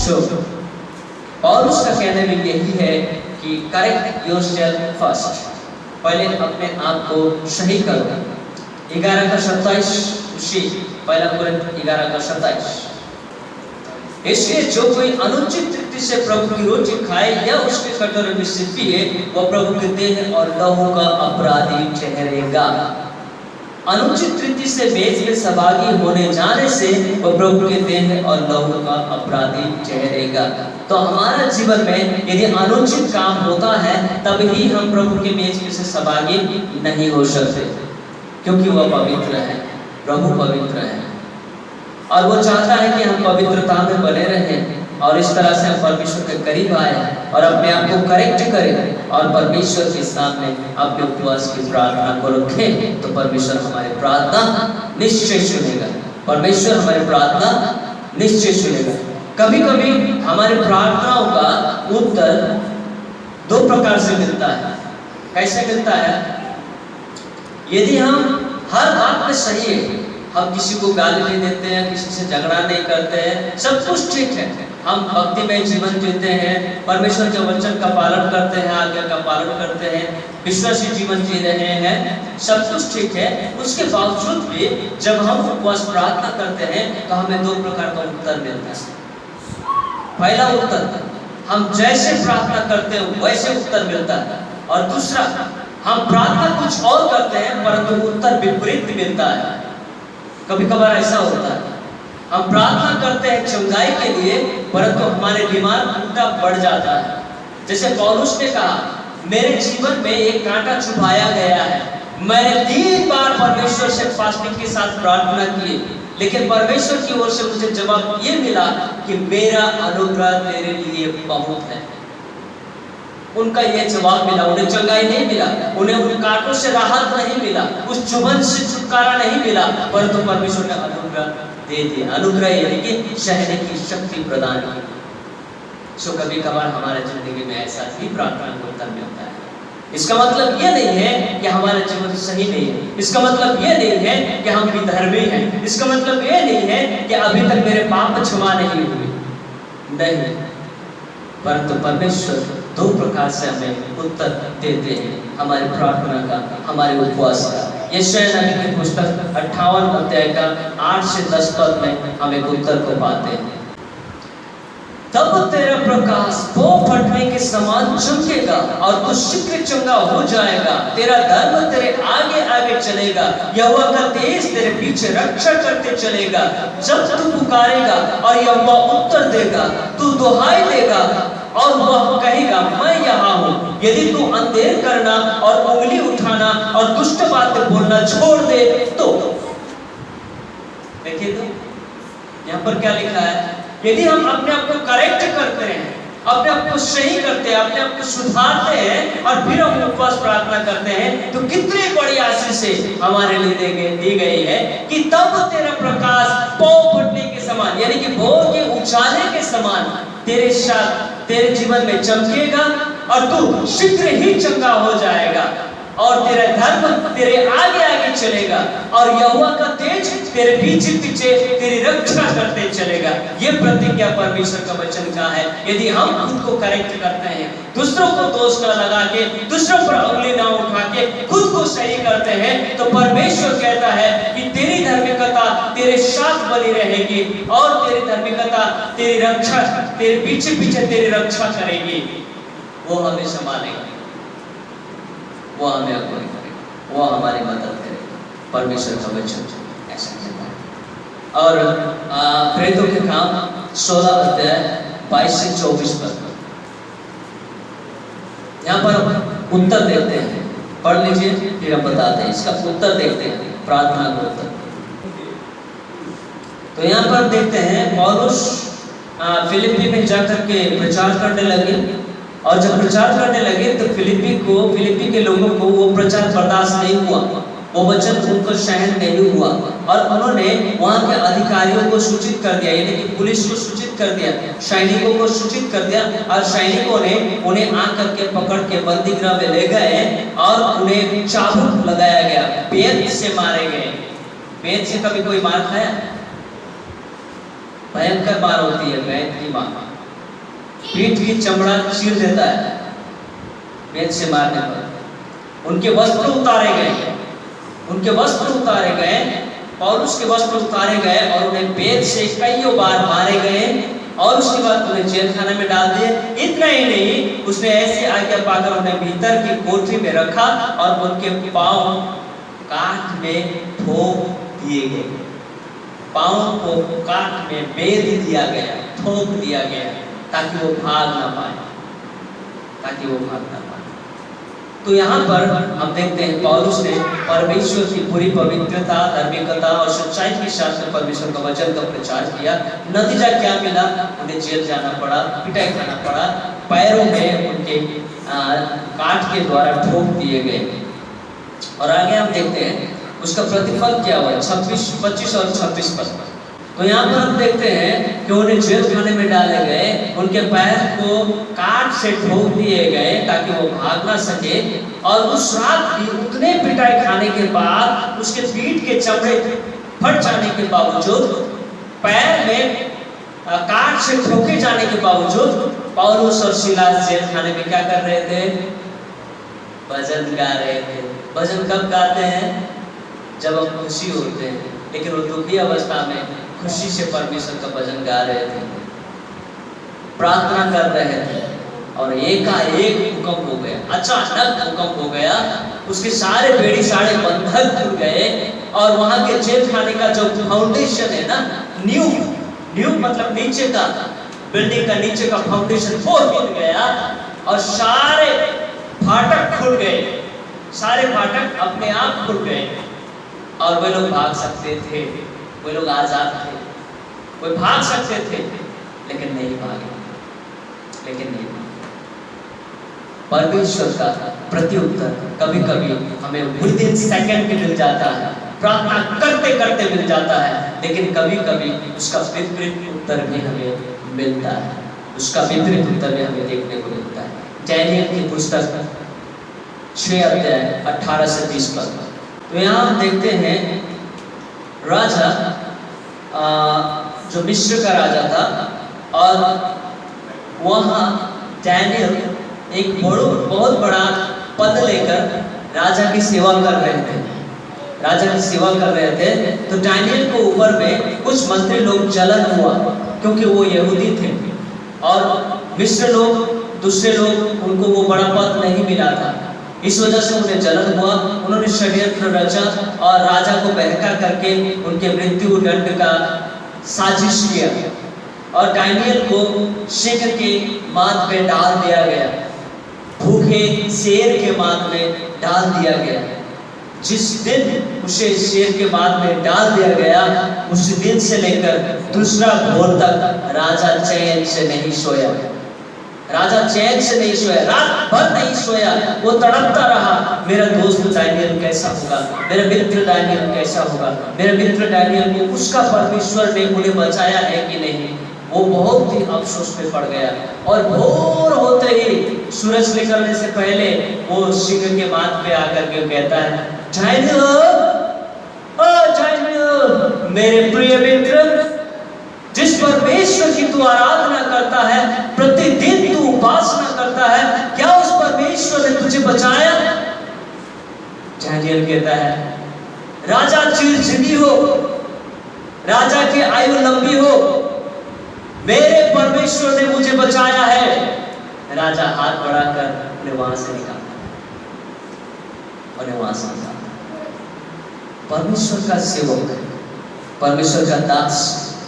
सो पौलुस का कहना भी यही है कि करेक्ट योरसेल्फ फर्स्ट, पहले अपने आप को सही करो। 11:27 उसी पहला कुरिन्थ 11:27। इसलिए जो कोई अनुचित रीति से प्रभु की रोटी खाए या उसके कटोरे में से पिए, वह प्रभु के देह और लहू का अपराधी ठहरेगा। अनुचित रीति से मेज में सहभागी होने जाने से वह प्रभु के देह और लहू का अपराधी ठहरेगा। तो हमारा जीवन में यदि अनुचित काम होता है तब ही हम प्रभु के मेज में से सहभागी नहीं हो सकते, क्योंकि वह पवित्र है, प्रभु पवित्र है और वो चाहता है कि हम पवित्रता में बने रहें और इस तरह से हम परमेश्वर के करीब आए और अपने आप को करेक्ट करें और परमेश्वर के सामने अपने उपवास की प्रार्थना को रखें, तो परमेश्वर हमारी प्रार्थना निश्चय सुनेगा। परमेश्वर हमारी प्रार्थना निश्चय सुनेगा। कभी कभी हमारी प्रार्थनाओं का उत्तर दो प्रकार से मिलता है। कैसे मिलता है? यदि हम हर बात में सही है, हम किसी को गाली नहीं देते हैं, किसी से झगड़ा नहीं करते हैं, सब कुछ ठीक है, हम भक्तिमय जीवन जीते हैं, परमेश्वर के वचन का पालन करते हैं, आज्ञा का पालन करते हैं, विश्वासी जीवन जी रहे हैं, सब कुछ ठीक है, उसके बावजूद भी जब हम उपवास प्रार्थना करते हैं तो हमें दो प्रकार का उत्तर मिलता है। पहला उत्तर, हम जैसे प्रार्थना करते हैं वैसे उत्तर मिलता है, और दूसरा, हम प्रार्थना कुछ और करते हैं परंतु उत्तर विपरीत मिलता है। कभी कभार ऐसा होता है, हम प्रार्थना करते हैं चंगाई के लिए परंतु हमारे बीमार उल्टा बढ़ जाता है। जैसे पौलुस ने कहा, मेरे जीवन में एक कांटा चुभाया गया है, मैंने 3 बार परमेश्वर से फास्टिंग के साथ प्रार्थना की, लेकिन परमेश्वर की ओर से मुझे जवाब ये मिला कि मेरा अनुग्रह तेरे लिए बहुत है। उनका यह जवाब मिला, उन्हें चंगाई नहीं मिला, उन्हें उन कांटों से राहत नहीं मिला, उस चुभन से छुटकारा नहीं मिला, परंतु परमेश्वर ने अनुग्रह दे दिया। अनुग्रह यानी कि सहने की शक्ति प्रदान की। सो कभी कभार हमारे जिंदगी में ऐसा ही प्रार्थना को उत्तर मिलता है। इसका मतलब ये नहीं है कि हमारा जीवन सही नहीं है, इसका मतलब ये नहीं है कि हम विधर्मी हैं, इसका मतलब ये नहीं है कि अभी तक मेरे पाप क्षमा नहीं हुए, नहीं, परंतु परमेश्वर 2 प्रकार से हमें उत्तर देते हैं हमारी प्रार्थना का, हमारे उपवास का। यशायाह नबी की पुस्तक 58 अध्याय का 8 से 10 पद में हम एक उत्तर को पाते हैं। तब तेरा प्रकाश वो फटने के समान चमकेगा और तू शीघ्र चंगा हो जाएगा, तेरा धर्म तेरे आगे आगे चलेगा, यहोवा का तेज तेरे पीछे रक्षा करते चलेगा। जब तू पुकारेगा और यहोवा उत्तर देगा, तू दुहाई देगा और वह कहेगा मैं यहाँ हूँ। यदि तू अंधेर करना और उंगली उठाना और दुष्ट बातें बोलना छोड़ दे तो। देखिए तो यहाँ पर क्या लिखा है, यदि हम अपने आप को करेक्ट करते हैं, अपने आप को सही करते हैं, अपने आप को सुधारते हैं और फिर हम उपवास प्रार्थना करते हैं, तो कितनी बड़ी आशीष से हमारे लिए दी गई है कि तब तेरा प्रकाश पौ फटने के समान यानी कि भोर के उजाले के समान तेरे साथ तेरे जीवन में चमकेगा और तू शीघ्र ही चंगा हो जाएगा और तेरा धर्म तेरे आगे आगे चलेगा और यहोवा का तेज तेरे पीछे पीछे तेरी रक्षा करते चलेगा। ये प्रतिज्ञा परमेश्वर का वचन का है। यदि हम खुद को करेक्ट करते हैं, दूसरों को दोष न लगा के, दूसरों पर उंगली न उठा के खुद को सही करते हैं, तो परमेश्वर कहता है कि तेरी धार्मिकता तेरे साथ बनी रहेगी और तेरी धार्मिकता तेरी रक्षा, तेरे पीछे पीछे तेरी रक्षा करेगी। वो हमें संभालेगा, वो हमें अगुवाई करेगा, वो हमारी मदद करेगा। परमेश्वर का वचन ऐसा कहता है। और प्रेरितों के काम 16 अध्याय 22 से 24 पद यहाँ पर उत्तर देते हैं। पढ़ लीजिए फिर हम बताते हैं, इसका उत्तर देखते हैं, प्रार्थना का उत्तर। तो यहाँ पर देखते हैं पौलुस फिलिप्पी में जाकर के प्रचार करने लगे और जब प्रचार करने लगे तो फिलिप्पी के लोगों को वो प्रचार बर्दाश्त नहीं हुआ, वो वचन उनको सहन नहीं हुआ और उन्होंने वहाँ के अधिकारियों को सूचित कर दिया, यानी कि पुलिस को सूचित कर दिया, सैनिकों को सूचित कर दिया और सैनिकों ने उन्हें आकर के पकड़ के बंदी गृह में ले गए और उन्हें चाबुक लगाया गया, बेत से मारे गए। बेत से कभी कोई मार खाया? भयंकर मार होती है बेत की मार। पीठ की चमड़ा चीर देता है बेत से मारने पर। उनके वस्त्र उतारे गए, उनके वस्त्र उतारे गए, पौलुस के वस्त्र उतारे गए और उन्हें बेत से कईयों बार मारे गए और उसके बाद उन्हें जेल खाने में डाल दिए। इतना ही नहीं, उसने ऐसी आज्ञा पाकर उन्हें भीतर की कोठरी में रखा और उनके पांव काठ में ठोक दिए गए। पांव को काठ में बेध दिया गया, ठोक दिया गया, ताकि वो भाग ना पाए, ताकि वो भाग ना पाए। तो यहाँ पर हम देखते हैं पौलुस ने परमेश्वर की पूरी पवित्रता, धार्मिकता और सच्चाई के साथ में परमेश्वर का वचन का प्रचार किया। नतीजा क्या मिला? उन्हें जेल जाना पड़ा, पिटाई खाना पड़ा, पैरों में उनके काठ के द्वारा ठोक दिए गए। और आगे हम देखते हैं उसका प्रतिफल क्या हुआ, 25 और 26 पद। तो यहाँ पर हम देखते हैं कि उन्हें जेल खाने में डाले गए, उनके पैर को काट से ठोक दिए गए ताकि वो भाग ना सके। और उस रात भी उतने पिटाई खाने के बाद, उसके पीठ के चमड़े फट जाने के बावजूद, पैर में काट से ठोके जाने के बावजूद, पौलुस और सीलास जेल खाने में क्या कर रहे थे? भजन गा रहे थे। भजन कब गाते हैं? जब हम खुशी होते हैं। लेकिन वो दुखी अवस्था में खुशी से परमेश्वर का भजन गा रहे थे, प्रार्थना कर रहे थे। और एकाएक भूकंप हो गया, अचानक भूकंप हो गया, उसके सारे बेड़ी सारे बंधक खुल गए और वहां के जेल खाने का जो फाउंडेशन है ना, न्यू मतलब नीचे का, बिल्डिंग का नीचे का फाउंडेशन वो हिल गया और सारे फाटक खुल गए, सारे फाटक अपने आप खुल गए और वे लोग भाग सकते थे, वे लोग आजाद थे, वे भाग सकते थे, लेकिन नहीं भागे, लेकिन नहीं भागे। परमेश्वर का प्रत्युत्तर कभी कभी हमें विदिन सेकंड में मिल जाता है, प्रार्थना करते करते मिल जाता है, लेकिन कभी कभी उसका विपरीत उत्तर भी हमें मिलता है, उसका विपरीत उत्तर भी हमें देखने को मिलता है। डैनियल की पुस्तक 6 अध्याय 18 से 30 पद। तो यहाँ हम देखते हैं राजा जो मिस्र का राजा था और वहाँ डैनियल एक बहुत बड़ा पद लेकर राजा की सेवा कर रहे थे, राजा की सेवा कर रहे थे। तो डैनियल को ऊपर में कुछ मंत्री लोग जलन हुआ, क्योंकि वो यहूदी थे और मिस्र लोग, दूसरे लोग, उनको वो बड़ा पद नहीं मिला था। इस वजह से उन्हें जलन हुआ, उन्होंने षड्यंत्र रचा और राजा को बहका करके उनके मृत्यु दंड का साजिश किया और डैनियल को सिंह के मांद में डाल दिया गया, भूखे शेर के मांद में डाल दिया गया। जिस दिन उसे शेर के मांद में डाल दिया गया, उस दिन से लेकर दूसरा भोर तक राजा चैन से नहीं सोया, राजा चैन से नहीं सोया, रात भर नहीं सोया। वो तड़पता रहा, मेरा दोस्त डैनियल कैसा होगा, मेरा मित्र डैनियल कैसा होगा, मेरा मित्र डैनियल को उसका परमेश्वर ने उन्हें बचाया है कि नहीं। वो बहुत ही अफसोस में पड़ गया और भोर होते ही, सूरज निकलने से पहले, वो सिंह के माथ पे आकर के कहता है, डैनियल, ओ डैनियल, मेरे प्रिय मित्र, जिस परमेश्वर की तू आराधना करता है, प्रतिदिन तू उपासना करता है, क्या उस परमेश्वर ने तुझे बचाया? डैनियल कहता है, राजा चिरंजीवी हो, राजा की आयु लंबी हो, मेरे परमेश्वर ने मुझे बचाया है। राजा हाथ बढ़ाकर उन्हें वहां से निकाला, उन्हें वहां से निकाला। परमेश्वर का सेवक, परमेश्वर का दास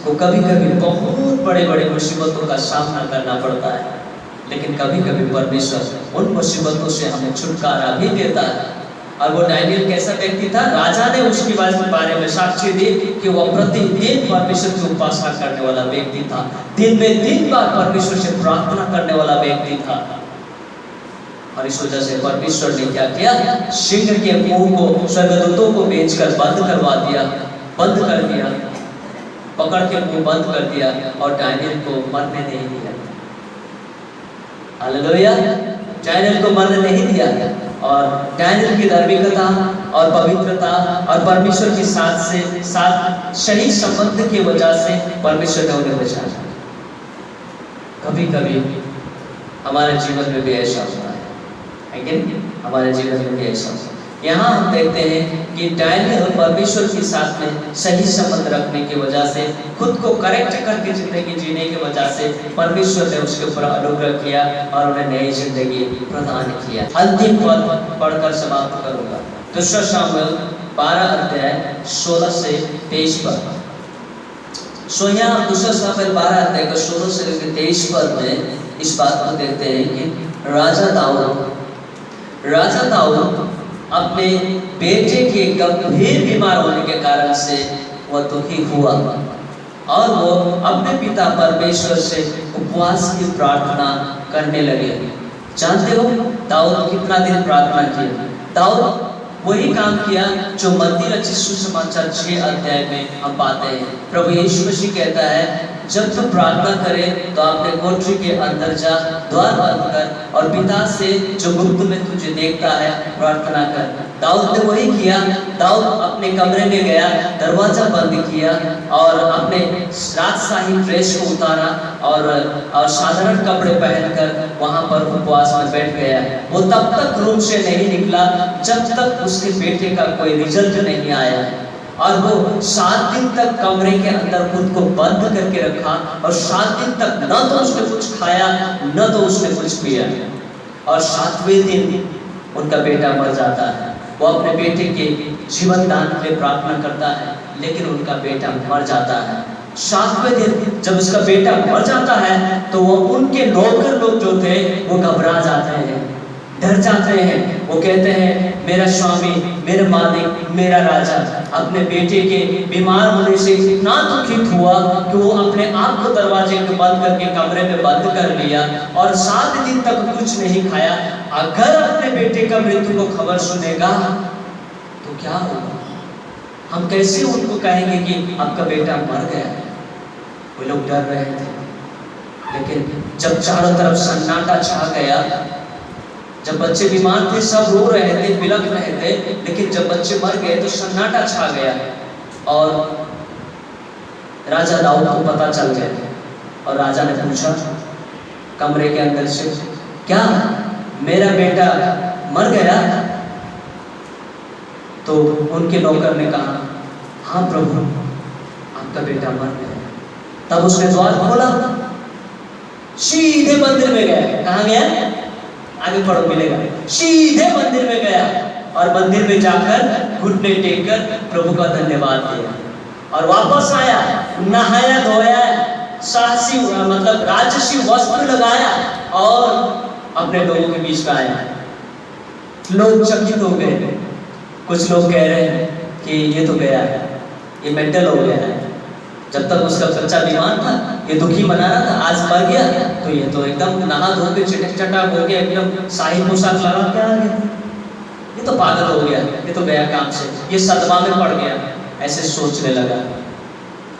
को कभी कभी बहुत बड़े बड़े मुसीबतों का सामना करना पड़ता है, लेकिन कभी कभी परमेश्वर उन मुसीबतों से हमें छुटकारा भी देता है। और वो डैनियल कैसा व्यक्ति था? राजा ने उसके बारे में साक्षी दी कि वह प्रतिदिन परमेश्वर की उपासना करने वाला व्यक्ति था, दिन में 3 बार परमेश्वर से प्रार्थना करने वाला व्यक्ति था। और इस वजह से परमेश्वर ने क्या किया? सिंह के मुंह को स्वर्गदूतों को भेजकर बंद करवा दिया, बंद कर दिया, पकड़ के मुंह बंद कर दिया और डैनियल को मरने नहीं दिया। हालेलुया! डैनियल को मरने नहीं दिया और डैनियल की धार्मिकता और पवित्रता और परमेश्वर के साथ सही संबंध की वजह से परमेश्वर ने उन्हें बचाया। कभी कभी हमारे जीवन में भी ऐसा होता है कि नहीं? हमारे जीवन में भी ऐसा होता है। यहाँ हम देखते हैं कि डायनियल परमेश्वर के साथ में सही संबंध रखने की वजह से, खुद को करेक्ट करके जिंदगी जीने की वजह से परमेश्वर ने उसके ऊपर अनुग्रह किया और उन्हें नई जिंदगी प्रदान किया। अंतिम पद पढ़कर समाप्त करूंगा। दूसरा शामुएल 12 अध्याय 16 से 23 पद। सो यहाँ दूसरा शामुएल 12 अध्याय का 16 से लेकर 23 पद में इस बात को देखते हैं कि राजा दाऊद अपने बेटे के गंभीर बीमार होने के कारण से वह दुखी हुआ और वो अपने पिता परमेश्वर से उपवास की प्रार्थना करने लगे। जानते हो दाऊद कितना दिन प्रार्थना किया? दाऊद वही काम किया जो मत्ती रचित सुसमाचार 6 अध्याय में हम पाते हैं। प्रभु यीशु मसीह कहता है, जब तू प्रार्थना करे तो अपने कोठरी के अंदर जा, द्वार बंद कर और पिता से जो गुप्त में तुझे देखता है प्रार्थना कर। दाऊद ने वही किया। दाऊद अपने कमरे में गया, दरवाजा बंद किया और अपने राजशाही ड्रेस को उतारा और साधारण कपड़े पहनकर वहां पर उपवास में बैठ गया। वो तब तक रूम से नहीं निकला जब तक उसके बेटे का कोई रिजल्ट नहीं आया। और वो 7 दिन तक कमरे के अंदर खुद को बंद करके रखा और 7 दिन तक न तो उसने कुछ खाया न तो उसने कुछ पिया। और 7वें दिन उनका बेटा मर जाता है। वो अपने बेटे के जीवन दान के लिए प्रार्थना करता है, लेकिन उनका बेटा मर जाता है। 7वें दिन जब उसका बेटा मर जाता है तो वो उनके नौकर लोग जो थे वो घबरा जाते हैं, डर जाते हैं। वो कहते हैं, मेरा स्वामी, मेरा मालिक, मेरा राजा अपने बेटे के बीमार होने से इतना दुखित हुआ कि वो अपने आप को दरवाजे को बंद करके कमरे में बंद कर लिया और 7 दिन तक कुछ नहीं खाया। अगर अपने बेटे का मृत्यु को खबर सुनेगा तो क्या होगा? हम कैसे उनको कहेंगे कि आपका बेटा मर गया? वो लोग डर रहे थे। लेकिन जब चारों तरफ सन्नाटा छा गया, जब बच्चे बीमार थे सब रो रहे थे, बिलख रहे थे, लेकिन जब बच्चे मर गए तो सन्नाटा छा गया और राजा दाऊद को पता चल गया। और राजा ने पूछा कमरे के अंदर से, क्या मेरा बेटा मर गया? तो उनके नौकर ने कहा, हाँ प्रभु, आपका बेटा मर गया। तब उसने द्वार खोला, सीधे मंदिर में गया। कहाँ गया? आगे पढ़ो मिलेगा। सीधे मंदिर में गया और मंदिर में जाकर घुटने टेक कर प्रभु का धन्यवाद दिया और वापस आया, नहाया धोया, साहसी मतलब राजसी वस्त्र लगाया और अपने लोगों के बीच में आया। लोग चकित हो गए। कुछ लोग कह रहे हैं कि ये तो गया है, ये मेंटल हो गया है। जब तक उसका बच्चा बीमार था ये दुखी मना रहा था, आज मर गया तो ये तो एकदम नहा धो के चिटक चटाक हो गया, एकदम शाही पोशाक लगा के आ गया, ये तो पागल हो गया, ये तो गया काम से, ये सदमा में पड़ गया, ऐसे सोचने लगा।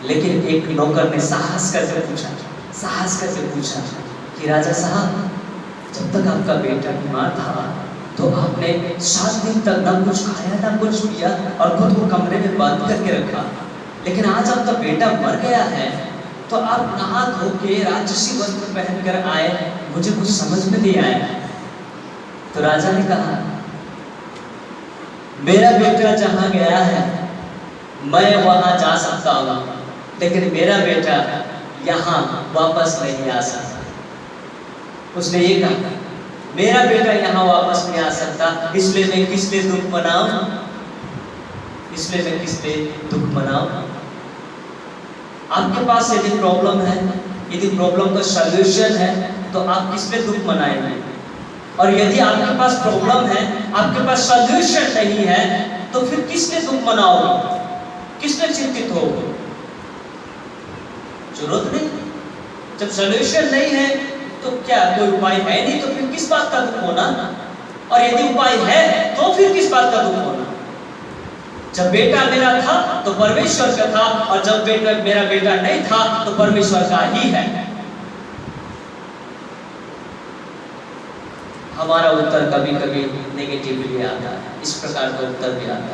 लेकिन एक नौकर ने साहस करके पूछा कि राजा साहब, जब तक आपका बेटा बीमार था तो आपने 7 दिन तक ना कुछ खाया ना कुछ पिया और खुद को कमरे में बंद करके रखा, लेकिन आज आपका बेटा मर गया है तो आप नहा धो के राजसी वस्त्र पहनकर आए, मुझे कुछ समझ में नहीं आया। तो राजा ने कहा, मेरा बेटा जहां गया है मैं वहां जा सकता हूं, लेकिन मेरा बेटा यहां वापस नहीं आ सकता। उसने ये कहा, मेरा बेटा यहाँ वापस नहीं आ सकता, इसलिए मैं किस लिए दुख मनाऊं? आपके पास यदि प्रॉब्लम है, यदि प्रॉब्लम का सॉल्यूशन है तो आप किस लिए दुख मनाएंगे? और यदि आपके पास प्रॉब्लम है, आपके पास सॉल्यूशन नहीं है, तो फिर किस लिए दुख मनाओगे? किस लिए चिंतित होगे? जरूरत नहीं। जब सॉल्यूशन नहीं है तो क्या कोई उपाय है नहीं, तो फिर किस बात का दुख होना? और यदि उपाय है तो फिर किस बात का दुख होना? जब बेटा मेरा था तो परमेश्वर का था, और जब मेरा बेटा नहीं था तो परमेश्वर का ही है। हमारा उत्तर कभी कभी नेगेटिवली आता है, इस प्रकार का उत्तर भी आता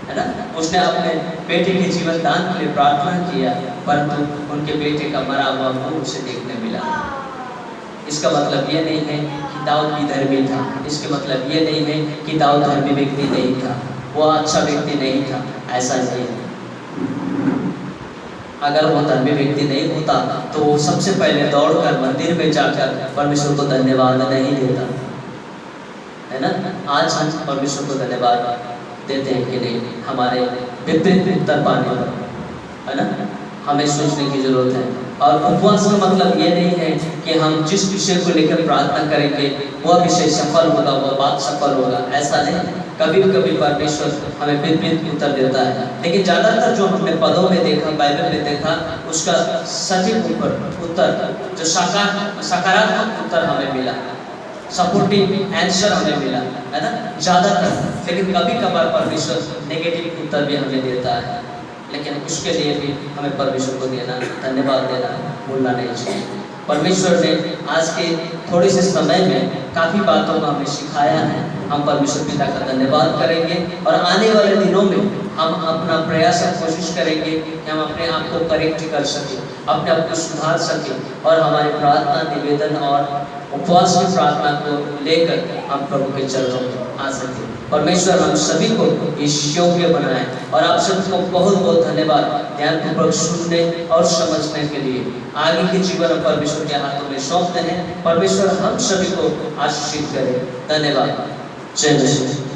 है ना? उसने अपने बेटे के जीवन दान के लिए प्रार्थना किया, परंतु उनके बेटे का मरा हुआ मुंह उसे देखने मिला। इसका मतलब ये नहीं है कि दाऊद विधर्मी था, इसका मतलब ये नहीं है कि दाऊद धर्मी व्यक्ति नहीं था, वो अच्छा व्यक्ति नहीं था, ऐसा नहीं है। अगर वो धर्मी व्यक्ति नहीं होता तो वो सबसे पहले दौड़कर मंदिर में जाकर परमेश्वर को धन्यवाद नहीं देता, है ना। आज हम परमेश्वर को धन्यवाद देते हैं कि नहीं, हमारे विपरीत उत्तर पाने पर, है ना। हमें सोचने की जरूरत है। और उपवास का मतलब ये नहीं है कि हम जिस विषय को लेकर प्रार्थना करेंगे वह विषय सफल होगा, वह बात सफल होगा, ऐसा नहीं। कभी कभी परमेश्वर हमें विपरीत उत्तर देता है, लेकिन ज़्यादातर जो हमने पदों में देखा, बाइबल में देखा, उसका सटीक उत्तर जो सकारात्मक उत्तर हमें मिला, सपोर्टिव आंसर हमें मिला, है ना, ज़्यादातर। लेकिन कभी कभार परमेश्वर नेगेटिव उत्तर भी हमें देता है, लेकिन उसके लिए भी हमें परमेश्वर को देना, धन्यवाद देना भूलना नहीं चाहिए। परमेश्वर ने आज के थोड़े से समय में काफ़ी बातों को हमें सिखाया है। हम परमेश्वर पिता का धन्यवाद करेंगे और आने वाले दिनों में हम अपना प्रयास और कोशिश करेंगे कि हम अपने आप को करेक्ट कर सकें, अपने आप को सुधार सकें और हमारी प्रार्थना, निवेदन और उपवास की प्रार्थना को लेकर हम प्रभु के चरणों में आ सकें। परमेश्वर हम सभी को इस योग्य बनाए और आप सबको बहुत बहुत धन्यवाद ध्यानपूर्वक सुनने और समझने के लिए। आगे के जीवन परमेश्वर के हाथों में सौंपते हैं। परमेश्वर हम सभी को आशीषित करे। धन्यवाद। जय मसीह।